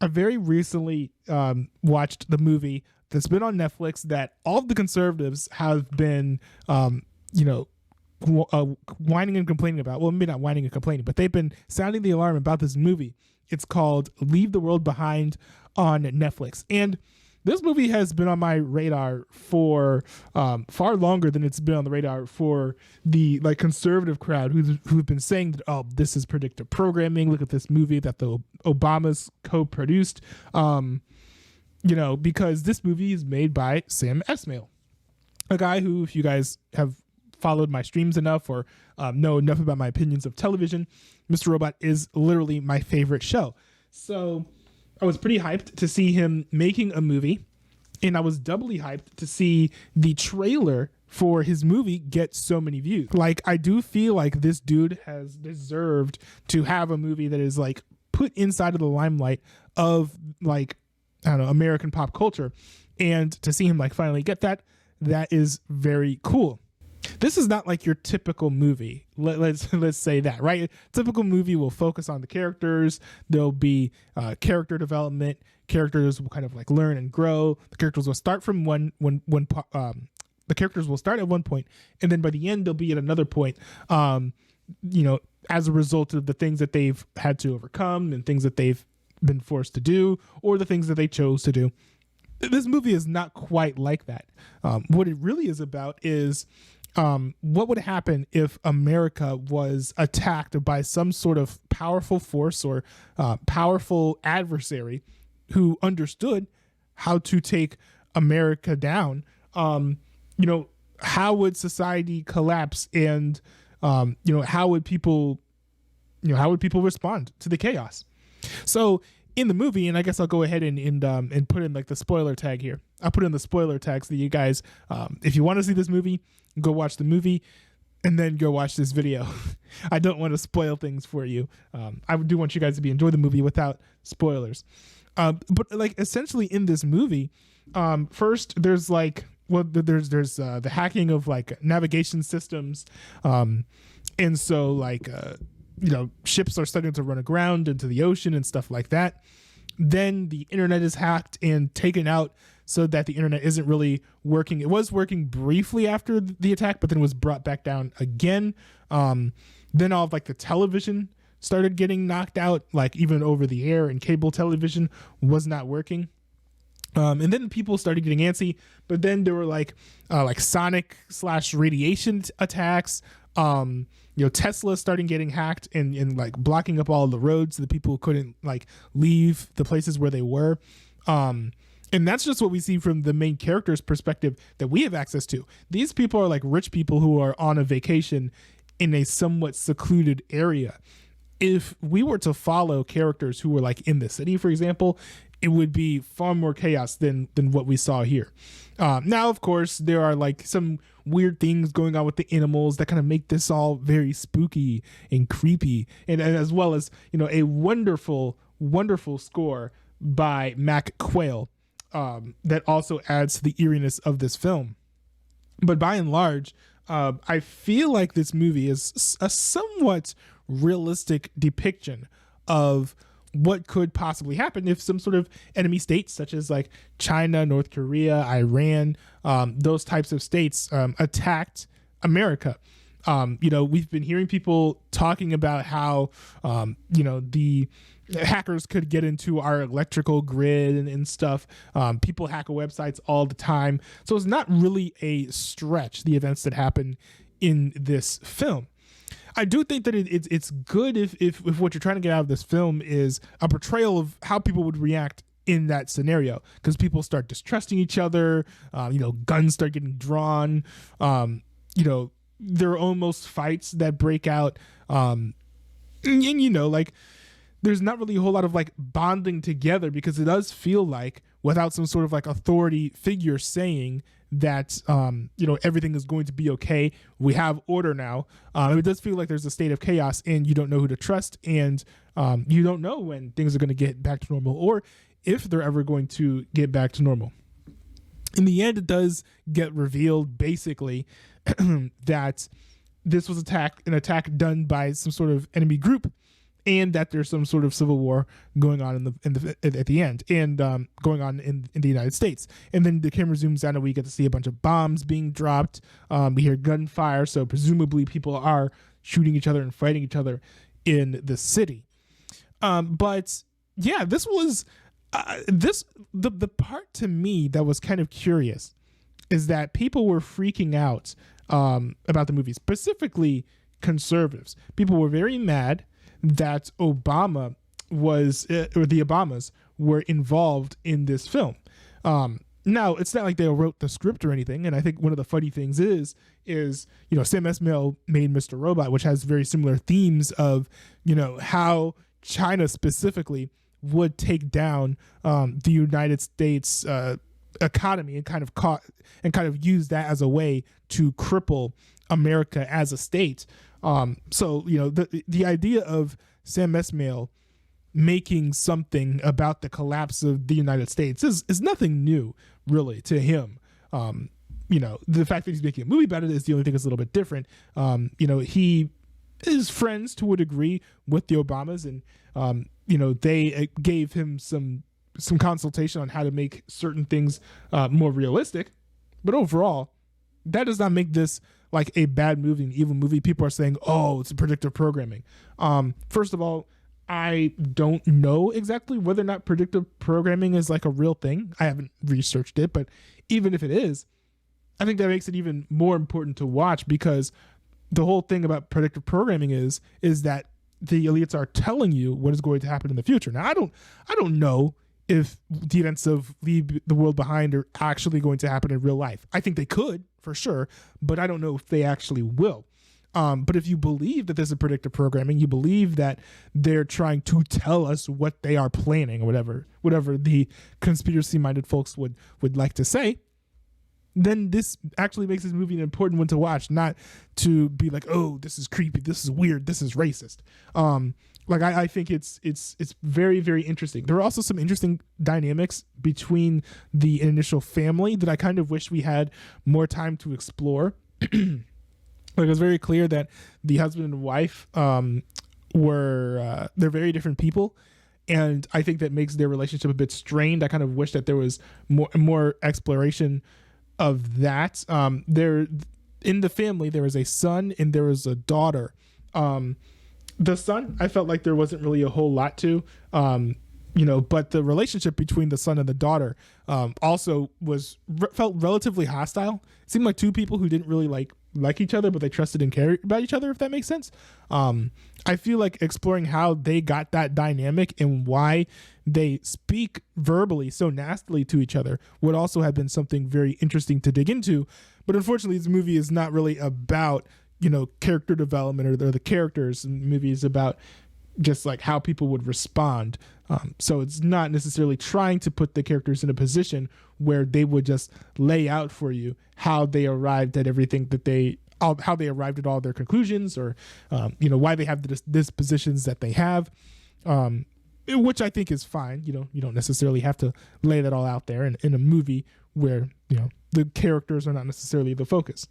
I very recently watched the movie that's been on Netflix that all of the conservatives have been, you know, whining and complaining about. Well, maybe not whining and complaining, but they've been sounding the alarm about this movie. It's called Leave the World Behind on Netflix. And this movie has been on my radar for far longer than it's been on the radar for the like conservative crowd who've been saying that, oh, this is predictive programming. Look at this movie that the Obamas co-produced. You know, because this movie is made by Sam Esmail, a guy who, if you guys have followed my streams enough or know enough about my opinions of television, Mr. Robot is literally my favorite show. So I was pretty hyped to see him making a movie, and I was doubly hyped to see the trailer for his movie get so many views. Like, I do feel like this dude has deserved to have a movie that is like put inside of the limelight of like, I don't know, American pop culture, and to see him like finally get that is very cool. This is not like your typical movie. Let's say that, right? A typical movie will focus on the characters. There'll be character development. Characters will kind of like learn and grow. The characters will start from the characters will start at one point, and then by the end they'll be at another point. You know, as a result of the things that they've had to overcome and things that they've been forced to do, or the things that they chose to do. This movie is not quite like that. What it really is about is what would happen if America was attacked by some sort of powerful force or powerful adversary who understood how to take America down. You know, how would society collapse, and you know, how would people respond to the chaos? So in the movie, and I guess I'll go ahead and put in like the spoiler tag here. I'll put in the spoiler tag so that you guys, if you want to see this movie, go watch the movie and then go watch this video. I don't want to spoil things for you. I do want you guys to enjoy the movie without spoilers. But like essentially in this movie, first there's like, well, there's the hacking of like navigation systems. And so like, you know, ships are starting to run aground into the ocean and stuff like that. Then the internet is hacked and taken out so that the internet isn't really working. It was working briefly after the attack, but then was brought back down again. Then all of like the television started getting knocked out, like even over the air, and cable television was not working. And then people started getting antsy, but then there were like sonic / radiation attacks. You know, Tesla started getting hacked and like blocking up all of the roads so that people couldn't like leave the places where they were. And that's just what we see from the main character's perspective that we have access to. These people are like rich people who are on a vacation in a somewhat secluded area. If we were to follow characters who were like in the city, for example, it would be far more chaos than what we saw here. Now, of course, there are like some weird things going on with the animals that kind of make this all very spooky and creepy, and as well as, you know, a wonderful score by Mac Quayle that also adds to the eeriness of this film. But by and large, I feel like this movie is a somewhat realistic depiction of what could possibly happen if some sort of enemy states such as like China, North Korea, Iran, those types of states attacked America. You know, we've been hearing people talking about how, you know, the hackers could get into our electrical grid and stuff. People hack websites all the time. So it's not really a stretch, the events that happen in this film. I do think that it's good if what you're trying to get out of this film is a portrayal of how people would react in that scenario, because people start distrusting each other. You know, guns start getting drawn. You know, there are almost fights that break out. And you know, like, there's not really a whole lot of like bonding together, because it does feel like, without some sort of like authority figure saying that, you know, everything is going to be okay, we have order now. It does feel like there's a state of chaos, and you don't know who to trust, and you don't know when things are going to get back to normal, or if they're ever going to get back to normal. In the end, it does get revealed basically that this was an attack done by some sort of enemy group, and that there's some sort of civil war going on at the end, and going on in the United States. And then the camera zooms out and we get to see a bunch of bombs being dropped. We hear gunfire, so presumably people are shooting each other and fighting each other in the city. But yeah, this was the part to me that was kind of curious is that people were freaking out about the movie, specifically conservatives. People were very mad that Obama was, or the Obamas were involved in this film. Now, it's not like they wrote the script or anything, and I think one of the funny things is Sam Esmail made Mr. Robot, which has very similar themes of, how China specifically would take down the United States economy and kind of use that as a way to cripple America as a state. So the idea of Sam Esmail making something about the collapse of the United States is nothing new, really, to him. The fact that he's making a movie about it is the only thing that's a little bit different. He is friends to a degree with the Obamas, and they gave him some consultation on how to make certain things more realistic. But overall, that does not make this like a bad movie, an evil movie. People are saying, oh, it's predictive programming. First of all, I don't know exactly whether or not predictive programming is like a real thing. I haven't researched it, but even if it is, I think that makes it even more important to watch, because the whole thing about predictive programming is that the elites are telling you what is going to happen in the future. Now, I don't know if the events of Leave the World Behind are actually going to happen in real life. I think they could, for sure, but I don't know if they actually will. But if you believe that this is predictive programming, you believe that they're trying to tell us what they are planning, or whatever the conspiracy-minded folks would like to say, then this actually makes this movie an important one to watch, not to be like, oh, this is creepy, this is weird, this is racist. I think it's very, very interesting. There are also some interesting dynamics between the initial family that I kind of wish we had more time to explore. It was very clear that the husband and wife they're very different people, and I think that makes their relationship a bit strained. I kind of wish that there was more exploration of that. There, in the family, there was a son and there was a daughter. The son, I felt like there wasn't really a whole lot to, but the relationship between the son and the daughter also felt relatively hostile. It seemed like two people who didn't really like each other, but they trusted and cared about each other, if that makes sense. I feel like exploring how they got that dynamic and why they speak verbally so nastily to each other would also have been something very interesting to dig into. But unfortunately, this movie is not really about, character development or the characters. The movie is about just like how people would respond. So it's not necessarily trying to put the characters in a position where they would just lay out for you how they arrived at everything how they arrived at all their conclusions, or, why they have the dispositions that they have, which I think is fine. You don't necessarily have to lay that all out there in a movie where, the characters are not necessarily the focus.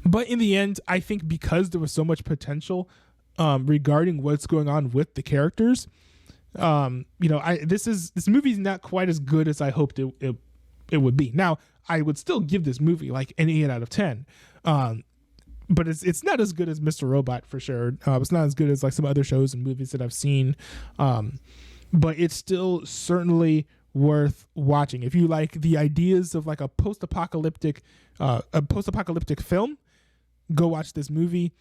But in the end, I think because there was so much potential regarding what's going on with the characters, this movie's not quite as good as I hoped it would be. Now, I would still give this movie like an 8 out of 10. But it's not as good as Mr. Robot, for sure. It's not as good as like some other shows and movies that I've seen. But it's still certainly worth watching. If you like the ideas of like a post-apocalyptic film, go watch this movie.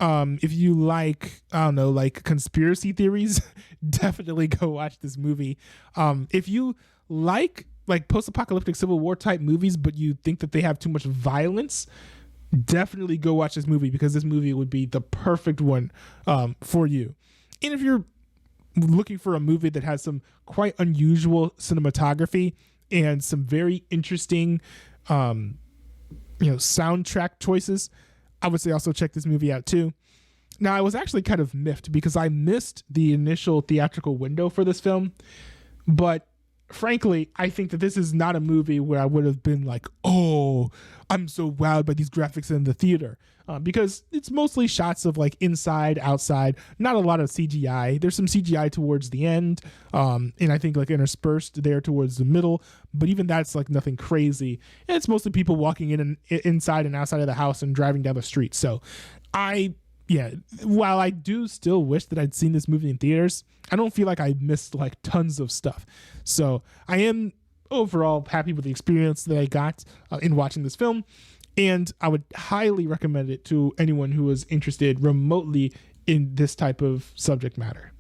If you like, I don't know, like conspiracy theories, definitely go watch this movie. If you like post-apocalyptic Civil War type movies, but you think that they have too much violence, definitely go watch this movie, because this movie would be the perfect one for you. And if you're looking for a movie that has some quite unusual cinematography and some very interesting soundtrack choices, I would say also check this movie out too. Now, I was actually kind of miffed because I missed the initial theatrical window for this film, but frankly, I think that this is not a movie where I would have been like, oh, I'm so wowed by these graphics in the theater. Because it's mostly shots of like inside, outside, not a lot of CGI. There's some CGI towards the end, and I think like interspersed there towards the middle, but even that's like nothing crazy. And it's mostly people walking in and inside and outside of the house and driving down the street. So while I do still wish that I'd seen this movie in theaters, I don't feel like I missed like tons of stuff. So I am overall happy with the experience that I got in watching this film. And I would highly recommend it to anyone who is interested remotely in this type of subject matter.